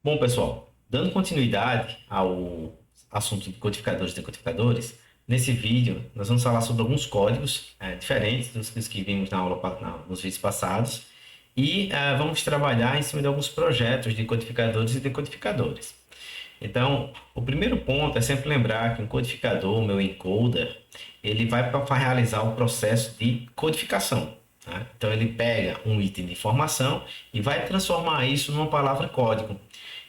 Bom, pessoal, dando continuidade ao assunto de codificadores e decodificadores, nesse vídeo nós vamos falar sobre alguns códigos diferentes dos que vimos na aula, nos vídeos passados e vamos trabalhar em cima de alguns projetos de codificadores e decodificadores. Então, o primeiro ponto é sempre lembrar que um codificador, o meu encoder, ele vai para realizar o processo de codificação. Tá? Então, ele pega um item de informação e vai transformar isso numa palavra código.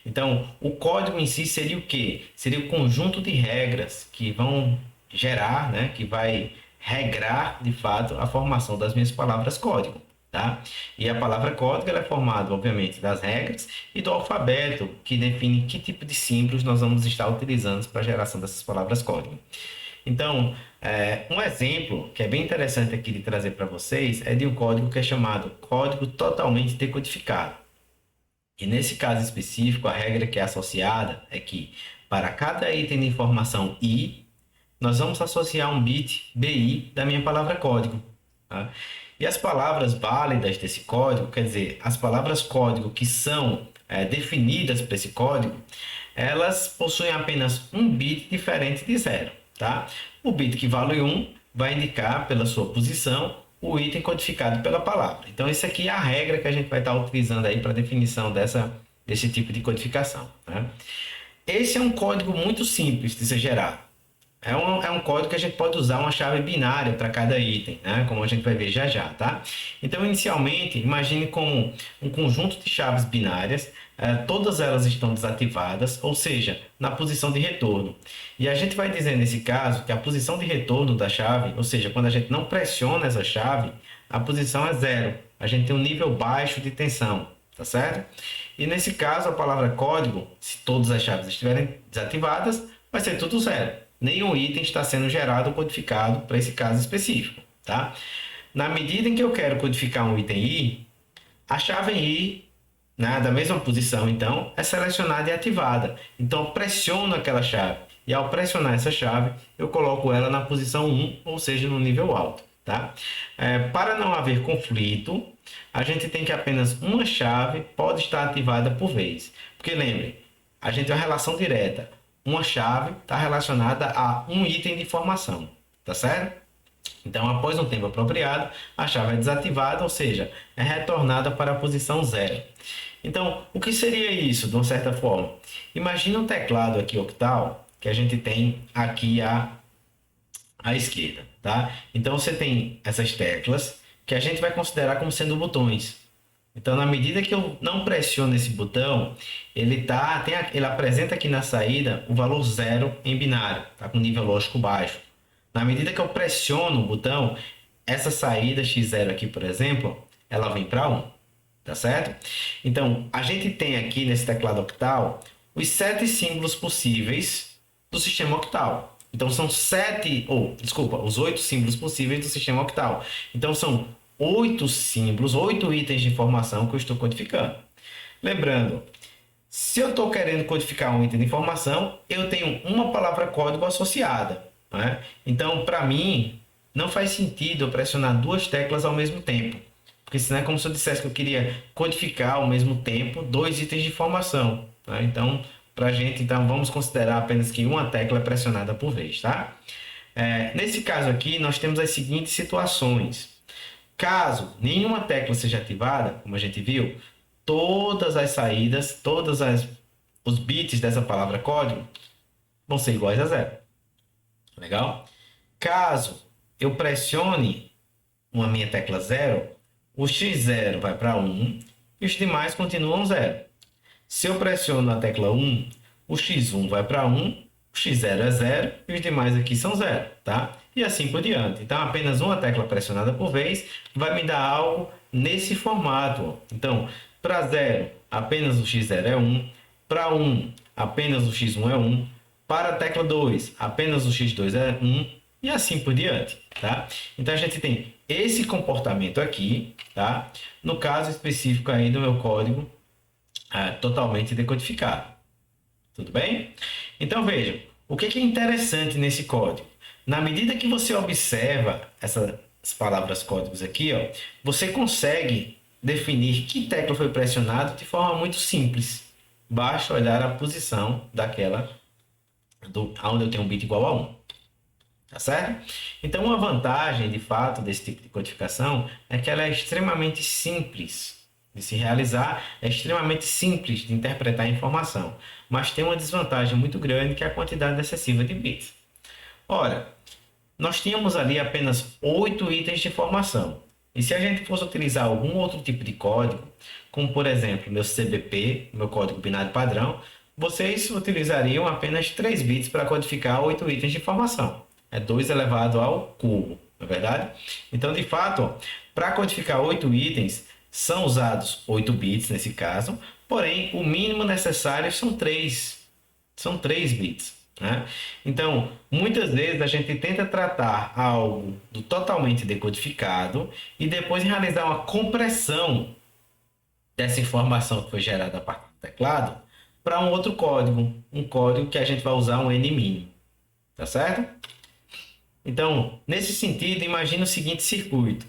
Então, o código em si seria o quê? Seria o conjunto de regras que vão gerar, né, que vai regrar, de fato, a formação das minhas palavras código. Tá? E a palavra código ela é formada, obviamente, das regras e do alfabeto, que define que tipo de símbolos nós vamos estar utilizando para a geração dessas palavras código. Então, um exemplo que é bem interessante aqui de trazer para vocês é de um código que é chamado código totalmente decodificado. E nesse caso específico, a regra que é associada é que para cada item de informação I, nós vamos associar um bit BI da minha palavra código. Tá? E as palavras válidas desse código, quer dizer, as palavras código que são definidas para esse código, elas possuem apenas um bit diferente de zero. Tá? O bit que vale 1 vai indicar pela sua posição o item codificado pela palavra. Então, isso aqui é a regra que a gente vai estar utilizando aí para definição desse tipo de codificação. Tá? Esse é um código muito simples de ser gerado. É um código que a gente pode usar uma chave binária para cada item, né? Como a gente vai ver já já, tá? Então, inicialmente, imagine como um conjunto de chaves binárias, todas elas estão desativadas, ou seja, na posição de retorno. E a gente vai dizer nesse caso que a posição de retorno da chave, ou seja, quando a gente não pressiona essa chave, a posição é zero. A gente tem um nível baixo de tensão, tá certo? E nesse caso, a palavra código, se todas as chaves estiverem desativadas, vai ser tudo zero. Nenhum item está sendo gerado ou codificado para esse caso específico, tá? Na medida em que eu quero codificar um item I, a chave I, né, da mesma posição, então, é selecionada e ativada. Então, eu pressiono aquela chave. E ao pressionar essa chave, eu coloco ela na posição 1, ou seja, no nível alto. Tá? Para não haver conflito, a gente tem que apenas uma chave pode estar ativada por vez. Porque lembre, a gente tem uma relação direta. Uma chave está relacionada a um item de informação, tá certo? Então, após um tempo apropriado, a chave é desativada, ou seja, é retornada para a posição zero. Então, o que seria isso, de uma certa forma? Imagina um teclado aqui octal, que a gente tem aqui à esquerda, tá? Então, você tem essas teclas, que a gente vai considerar como sendo botões. Então, na medida que eu não pressiono esse botão, ele apresenta aqui na saída o valor zero em binário, tá? Com nível lógico baixo. Na medida que eu pressiono o botão, essa saída x0 aqui, por exemplo, ela vem para 1, tá certo? Então, a gente tem aqui nesse teclado octal os 7 símbolos possíveis do sistema octal. Então, são os 8 símbolos possíveis do sistema octal. Então, são 8 símbolos, 8 itens de informação que eu estou codificando. Lembrando, se eu estou querendo codificar um item de informação, eu tenho uma palavra código associada. Né? Então, para mim, não faz sentido eu pressionar duas teclas ao mesmo tempo. Porque senão é como se eu dissesse que eu queria codificar ao mesmo tempo dois itens de informação. Tá? Então, para a gente, vamos considerar apenas que uma tecla é pressionada por vez. Tá? Nesse caso aqui, nós temos as seguintes situações. Caso nenhuma tecla seja ativada, como a gente viu, todas as saídas, os bits dessa palavra código vão ser iguais a zero. Legal? Caso eu pressione uma minha tecla zero, o x0 vai para 1 e os demais continuam zero. Se eu pressiono a tecla 1, o x1 vai para 1, o x0 é 0 e os demais aqui são 0, tá? E assim por diante. Então, apenas uma tecla pressionada por vez vai me dar algo nesse formato. Então, para 0, apenas o x0 é 1. Para 1, apenas o x1 é 1. Para a tecla 2, apenas o x2 é 1. E assim por diante, tá? Então, a gente tem esse comportamento aqui, tá? No caso específico aí do meu código totalmente decodificado. Tudo bem? Então, vejam, o que é interessante nesse código? Na medida que você observa essas palavras códigos aqui, ó, você consegue definir que tecla foi pressionada de forma muito simples. basta olhar a posição onde eu tenho um bit igual a 1. Tá certo? Então, uma vantagem, de fato, desse tipo de codificação é que ela é extremamente simples de se realizar, é extremamente simples de interpretar a informação, mas tem uma desvantagem muito grande, que é a quantidade excessiva de bits. Ora, nós tínhamos ali apenas 8 itens de informação. E se a gente fosse utilizar algum outro tipo de código, como por exemplo meu CBP, meu código binário padrão, vocês utilizariam apenas 3 bits para codificar 8 itens de informação. É 2 elevado ao cubo, não é verdade? Então, de fato, para codificar 8 itens, são usados 8 bits nesse caso, porém o mínimo necessário são 3. São 3 bits. Né? Então, muitas vezes a gente tenta tratar algo do totalmente decodificado e depois realizar uma compressão dessa informação que foi gerada a partir do teclado para um outro código, um código que a gente vai usar um N-mínimo, tá certo? Então, nesse sentido, imagine o seguinte circuito.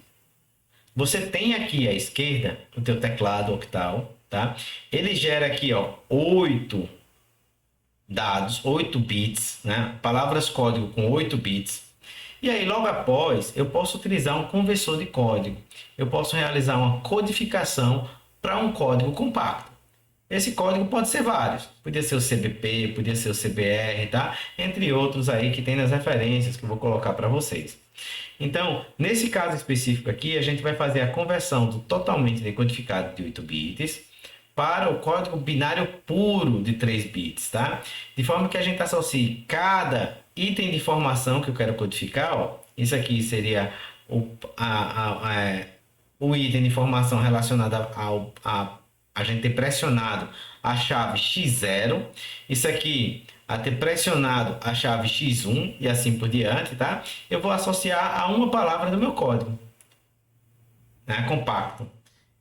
Você tem aqui à esquerda o teu teclado octal, tá? Ele gera aqui, ó, 8 dados, 8 bits, né? Palavras código com 8 bits. E aí, logo após, eu posso utilizar um conversor de código. Eu posso realizar uma codificação para um código compacto. Esse código pode ser vários. Podia ser o CBP, podia ser o CBR, tá? Entre outros aí que tem nas referências que eu vou colocar para vocês. Então, nesse caso específico aqui, a gente vai fazer a conversão do totalmente decodificado de 8 bits para o código binário puro de 3 bits, tá? De forma que a gente associe cada item de informação que eu quero codificar, ó. Isso aqui seria o item de informação relacionado a gente ter pressionado a chave X0. Isso aqui, a ter pressionado a chave X1 e assim por diante, tá? Eu vou associar a uma palavra do meu código, né? Compacto.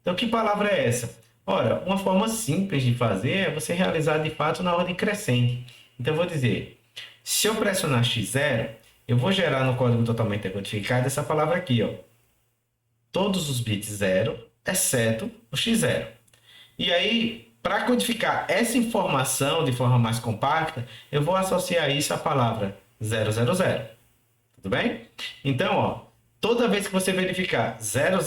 Então, que palavra é essa? Ora, uma forma simples de fazer é você realizar de fato na ordem crescente. Então, eu vou dizer, se eu pressionar X0, eu vou gerar no código totalmente decodificado essa palavra aqui, ó. Todos os bits 0, exceto o X0. E aí, para codificar essa informação de forma mais compacta, eu vou associar isso à palavra 000. Tudo bem? Então, ó, toda vez que você verificar 000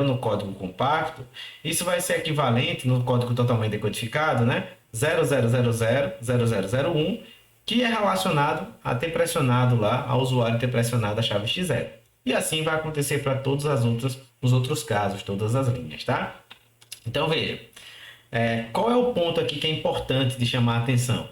no código compacto, isso vai ser equivalente no código totalmente decodificado, né? 00000001, que é relacionado a ter pressionado lá, ao usuário ter pressionado a chave X0. E assim vai acontecer para todos os outros casos, todas as linhas, tá? Então, veja. Qual é o ponto aqui que é importante de chamar a atenção?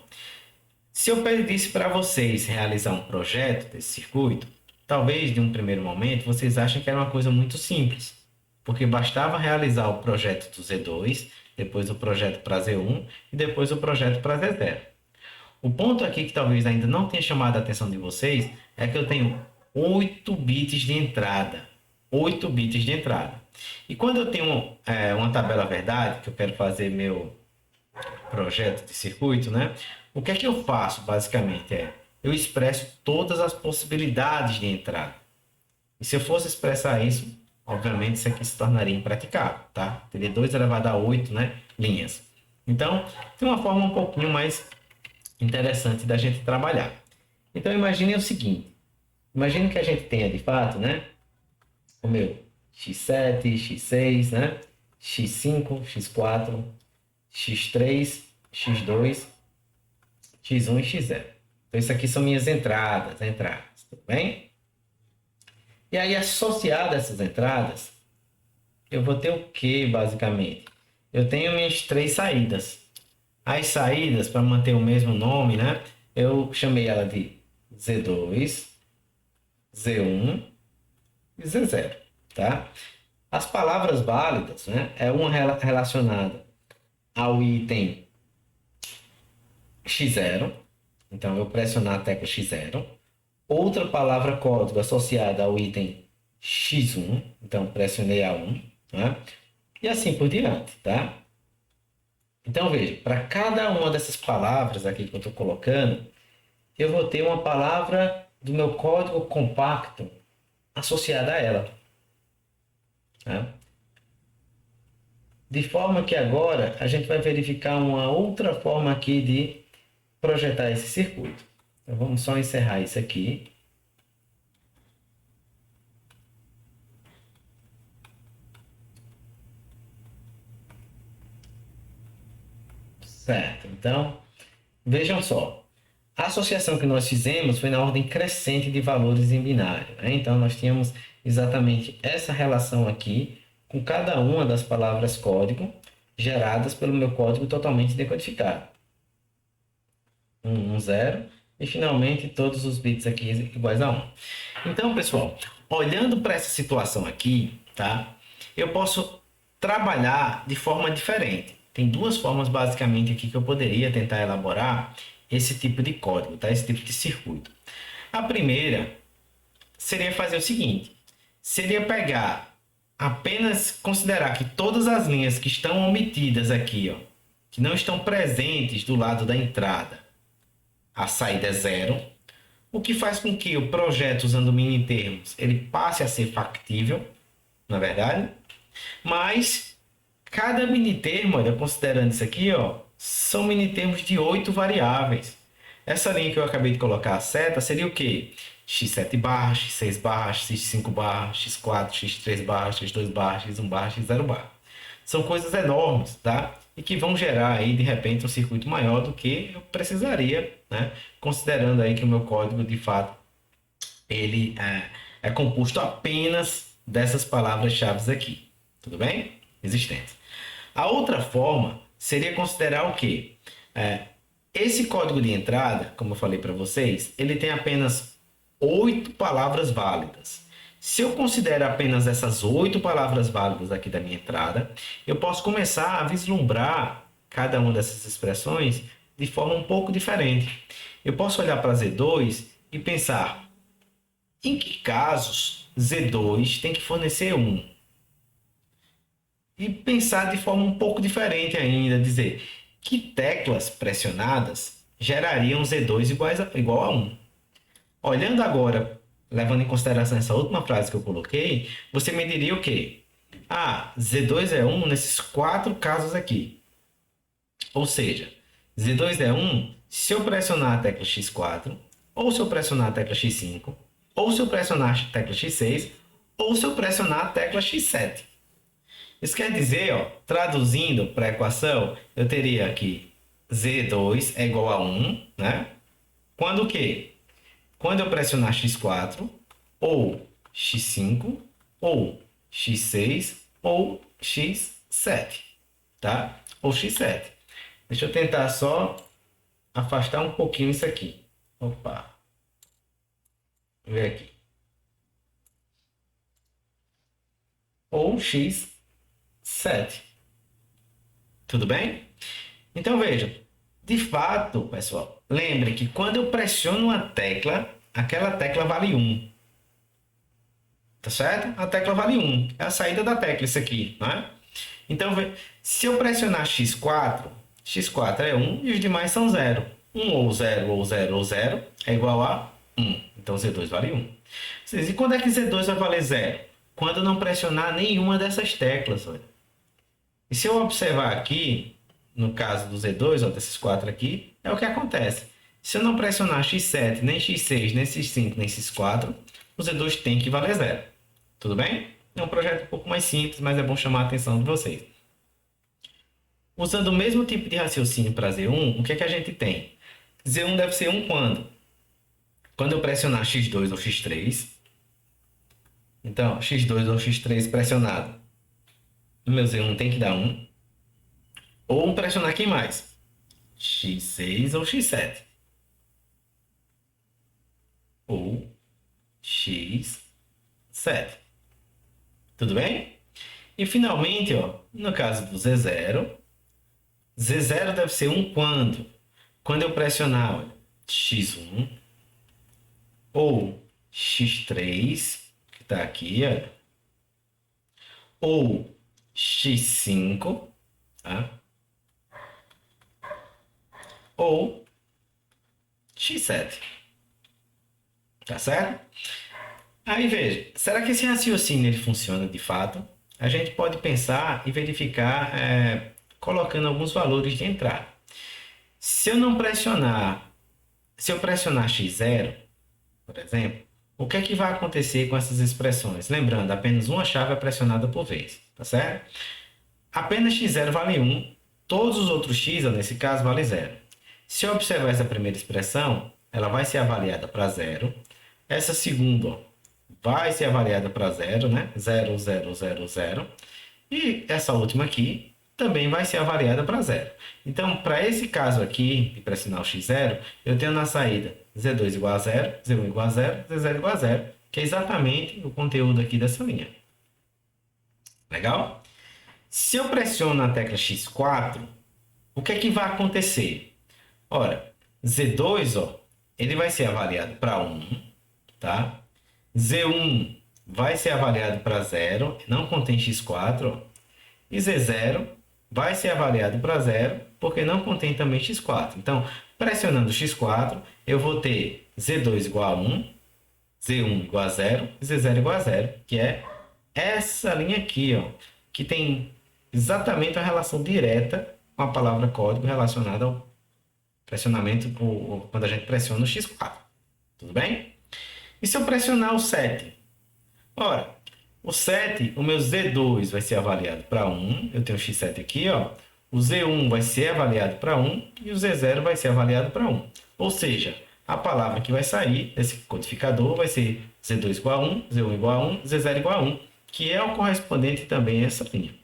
Se eu pedisse para vocês realizar um projeto desse circuito, talvez de um primeiro momento vocês achem que era uma coisa muito simples, porque bastava realizar o projeto do Z2, depois o projeto para Z1 e depois o projeto para Z0. O ponto aqui que talvez ainda não tenha chamado a atenção de vocês é que eu tenho 8 bits de entrada. 8 bits de entrada. E quando eu tenho uma tabela verdade, que eu quero fazer meu projeto de circuito, né? O que é que eu faço, basicamente? Eu expresso todas as possibilidades de entrada. E se eu fosse expressar isso, obviamente isso aqui se tornaria impraticável, tá? Teria 2 elevado a 8, né, linhas. Então, tem uma forma um pouquinho mais interessante da gente trabalhar. Então, imagine o seguinte. Imagine que a gente tenha, de fato, né, o meu X7, X6, né? X5, X4, X3, X2, X1 e X0. Então, isso aqui são minhas entradas, tudo bem? E aí, associado a essas entradas, eu vou ter o que, basicamente? Eu tenho minhas 3 saídas. As saídas, para manter o mesmo nome, né? Eu chamei ela de Z2, Z1 e Z0, tá? As palavras válidas, né? É uma relacionada ao item X0. Então, eu pressionar a tecla X0. Outra palavra código associada ao item X1. Então, pressionei a 1. Né? E assim por diante, tá? Então, veja, para cada uma dessas palavras aqui que eu estou colocando, eu vou ter uma palavra do meu código compacto associada a ela. Tá? De forma que agora a gente vai verificar uma outra forma aqui de projetar esse circuito. Então vamos só encerrar isso aqui. Certo, então vejam só. A associação que nós fizemos foi na ordem crescente de valores em binário, né? Então nós tínhamos exatamente essa relação aqui com cada uma das palavras código geradas pelo meu código totalmente decodificado. 1, 0 e finalmente todos os bits aqui iguais a 1. Então, pessoal, olhando para essa situação aqui, tá? Eu posso trabalhar de forma diferente. Tem duas formas basicamente aqui que eu poderia tentar elaborar esse tipo de código, tá? Esse tipo de circuito. A primeira seria fazer o seguinte: seria pegar apenas considerar que todas as linhas que estão omitidas aqui, ó, que não estão presentes do lado da entrada, a saída é 0, o que faz com que o projeto usando minitermos ele passe a ser factível, na verdade, mas cada minitermo, olha, considerando isso aqui, ó, são minitermos de 8 variáveis. Essa linha que eu acabei de colocar a seta seria o quê? x7 barra, x6 barra, x5 barra, x4, x3 barra, x2 barra, x1 barra, x0 barra. São coisas enormes, tá? E que vão gerar aí, de repente, um circuito maior do que eu precisaria, né? Considerando aí que o meu código, de fato, ele é composto apenas dessas palavras-chave aqui. Tudo bem? Existentes. A outra forma seria considerar o quê? Esse código de entrada, como eu falei para vocês, ele tem apenas 8 palavras válidas. Se eu considero apenas essas 8 palavras válidas aqui da minha entrada, eu posso começar a vislumbrar cada uma dessas expressões de forma um pouco diferente. Eu posso olhar para Z2 e pensar, em que casos Z2 tem que fornecer 1? E pensar de forma um pouco diferente ainda, dizer que teclas pressionadas gerariam Z2 igual a 1. Olhando agora, levando em consideração essa última frase que eu coloquei, você me diria o quê? Z2 é 1 nesses 4 casos aqui. Ou seja, Z2 é 1 se eu pressionar a tecla X4, ou se eu pressionar a tecla X5, ou se eu pressionar a tecla X6, ou se eu pressionar a tecla X7. Isso quer dizer, ó, traduzindo para a equação, eu teria aqui Z2 é igual a 1, né? Quando o quê? Quando eu pressionar X4, ou X5, ou X6, ou X7, tá? Ou X7. Deixa eu tentar só afastar um pouquinho isso aqui. Opa. Vou ver aqui. Ou X7. Tudo bem? Então veja, de fato, pessoal, lembre que quando eu pressiono uma tecla, aquela tecla vale 1. Tá certo? A tecla vale 1. É a saída da tecla isso aqui, né? Então, se eu pressionar X4, X4 é 1 e os demais são 0. 1 ou 0 ou 0 ou 0 é igual a 1. Então, Z2 vale 1. E quando é que Z2 vai valer 0? Quando eu não pressionar nenhuma dessas teclas, olha. E se eu observar aqui, no caso do Z2, ó, desses 4 aqui, é o que acontece. Se eu não pressionar X7, nem X6, nem X5, nem X4, o Z2 tem que valer 0. Tudo bem? É um projeto um pouco mais simples, mas é bom chamar a atenção de vocês. Usando o mesmo tipo de raciocínio para Z1, o que é que a gente tem? Z1 deve ser 1 quando? Quando eu pressionar X2 ou X3. Então, X2 ou X3 pressionado, o meu Z1 tem que dar 1. Ou pressionar quem mais? X6 ou X7. Ou X7. Tudo bem? E finalmente, ó, no caso do Z0, Z0 deve ser 1 quando? Quando eu pressionar, olha, X1 ou X3, que está aqui, olha, ou X5, tá? Ou X7. Tá certo? Aí veja, será que esse raciocínio ele funciona de fato? a gente pode pensar e verificar colocando alguns valores de entrada. Se eu não pressionar, se eu pressionar x0, por exemplo, o que é que vai acontecer com essas expressões? Lembrando, apenas uma chave é pressionada por vez, tá certo? Apenas x0 vale 1, todos os outros x, nesse caso, vale 0. Se eu observar essa primeira expressão, ela vai ser avaliada para 0. Essa segunda, ó, vai ser avaliada para 0, né? 0, 0, 0, 0. E essa última aqui também vai ser avaliada para 0. Então, para esse caso aqui, de pressionar o x0, eu tenho na saída z2 igual a 0, z1 igual a 0, z0 igual a 0, que é exatamente o conteúdo aqui dessa linha. Legal? Se eu pressiono a tecla x4, o que é que vai acontecer? Ora, z2, ó, ele vai ser avaliado para 1, tá? z1 vai ser avaliado para 0, não contém x4, ó. E z0 vai ser avaliado para 0, porque não contém também x4. Então, pressionando x4, eu vou ter z2 igual a 1, z1 igual a 0 e z0 igual a 0, que é essa linha aqui, ó, que tem exatamente a relação direta com a palavra código relacionada ao pressionamento, quando a gente pressiona o x4. Tudo bem? E se eu pressionar o 7? Ora, o 7, o meu Z2 vai ser avaliado para 1. Eu tenho o x7 aqui, ó. O Z1 vai ser avaliado para 1 e o Z0 vai ser avaliado para 1. Ou seja, a palavra que vai sair desse codificador vai ser Z2 igual a 1, Z1 igual a 1, Z0 igual a 1, que é o correspondente também a essa linha.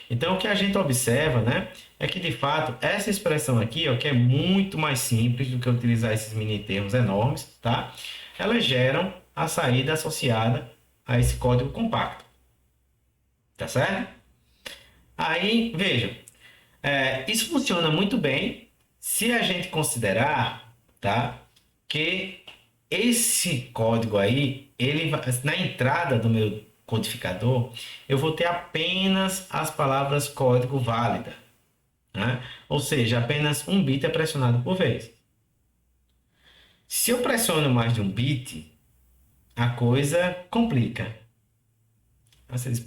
Então, o que a gente observa, né, é que, de fato, essa expressão aqui, ó, que é muito mais simples do que utilizar esses mini termos enormes, tá? Elas geram a saída associada a esse código compacto. Tá certo? Aí, vejam, isso funciona muito bem se a gente considerar, tá, que esse código aí, ele na entrada do meu codificador, eu vou ter apenas as palavras código válida, né? Ou seja, apenas um bit é pressionado por vez. Se eu pressiono mais de um bit, a coisa complica.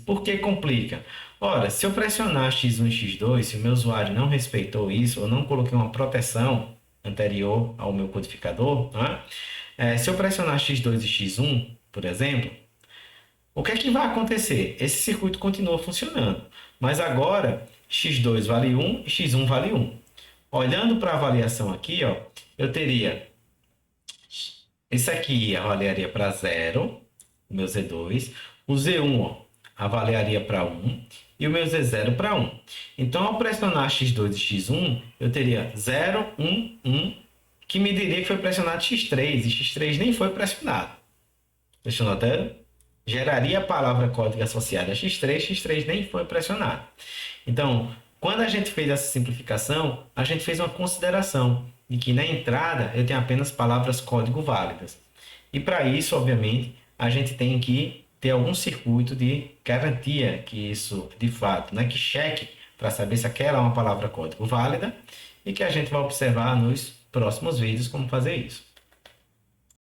Por que complica? Ora, se eu pressionar X1 e X2, se o meu usuário não respeitou isso, ou não coloquei uma proteção anterior ao meu codificador, né? Se eu pressionar X2 e X1, por exemplo, o que é que vai acontecer? Esse circuito continua funcionando, mas agora X2 vale 1 e X1 vale 1. Olhando para a avaliação aqui, ó, eu teria esse aqui avaliaria para 0, o meu Z2, o Z1, ó, avaliaria para 1 e o meu Z0 para 1. Então, ao pressionar X2 e X1, eu teria 0, 1, 1, que me diria que foi pressionado X3, e X3 nem foi pressionado. Deixa eu notar. Geraria a palavra código associada a X3, X3 nem foi pressionado. Então, quando a gente fez essa simplificação, a gente fez uma consideração de que na entrada eu tenho apenas palavras código válidas. E para isso, obviamente, a gente tem que ter algum circuito de garantia que isso, de fato, né, que cheque para saber se aquela é uma palavra código válida e que a gente vai observar nos próximos vídeos como fazer isso.